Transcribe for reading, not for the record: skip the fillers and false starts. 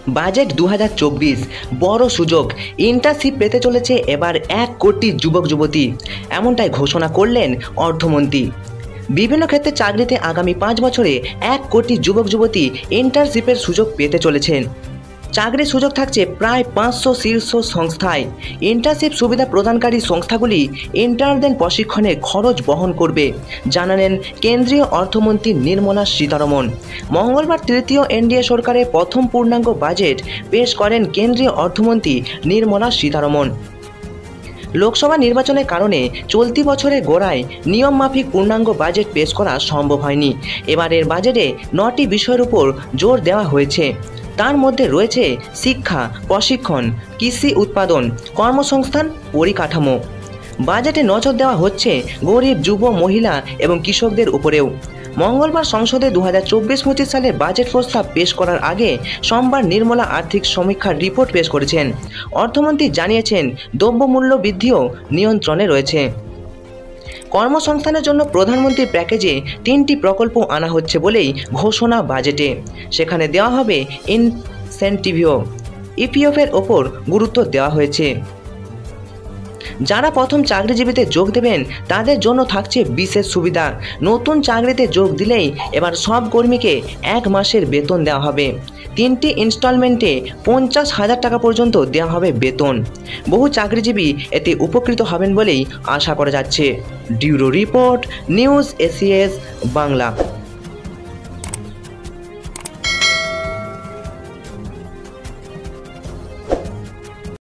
Budget 2024 বড় সুযোগ, internship পেতে চলেছে এবার 1 কোটি যুবক যুবতী, এমনটাই ঘোষণা করলেন অর্থমন্ত্রী। বিভিন্ন ক্ষেত্রে চাকরিতে আগামী 5 বছরে 1 কোটি যুবক যুবতী ইন্টার্নশিপের সুযোগ পেতে চলেছেন। চাকরির সুযোগ থাকছে প্রায় 500 শীর্ষ সংস্থায়। ইন্টার্নশিপ সুবিধা প্রদানকারী সংস্থাগুলি ইন্টার্নদের প্রশিক্ষণের খরচ বহন করবে, জানালেন কেন্দ্রীয় অর্থমন্ত্রী নির্মলা সীতারমণ। মঙ্গলবার তৃতীয় এনডিএ সরকারের প্রথম পূর্ণাঙ্গ বাজেট পেশ করেন কেন্দ্রীয় অর্থমন্ত্রী নির্মলা সীতারমণ। লোকসভা নির্বাচনের কারণে চলতি বছরের গোড়ায় নিয়মমাফিক পূর্ণাঙ্গ বাজেট পেশ করা সম্ভব হয়নি। এবারের বাজেটে 9টি বিষয়ের উপর জোর দেওয়া হয়েছে। তার মধ্যে রয়েছে শিক্ষা, প্রশিক্ষণ, কৃষি উৎপাদন, কর্মসংস্থান, পরিকাঠামো। বাজেটে নজর দেওয়া হচ্ছে গরিব, যুব, মহিলা এবং কৃষকদের উপরেও। মঙ্গলবার সংসদে 2024-25 সালের বাজেট প্রস্তাব পেশ করার আগে সোমবার নির্মলা আর্থিক সমীক্ষার রিপোর্ট পেশ করেছেন। অর্থমন্ত্রী জানিয়েছেন, দ্রব্যমূল্য বৃদ্ধিও নিয়ন্ত্রণে রয়েছে। কর্মসংস্থানের জন্য প্রধানমন্ত্রীর প্যাকেজে 3টি প্রকল্প আনা হচ্ছে বলেই ঘোষণা বাজেটে। সেখানে দেওয়া হবে ইনসেন্টিভও। ইপিএফের ওপর গুরুত্ব দেওয়া হয়েছে। যারা প্রথম চাকরিজীবীতে যোগ দেবেন তাদের জন্য থাকছে বিশেষ সুবিধা। নতুন চাকরিতে যোগ দিলেই এবার সব কর্মীকে 1 মাসের বেতন দেওয়া হবে। 3টি ইনস্টলমেন্টে 50,000 টাকা পর্যন্ত দেওয়া হবে বেতন। বহু চাকরিজীবী এতে উপকৃত হবেন বলেই আশা করা যাচ্ছে। Bureau report, news ACS Bangla.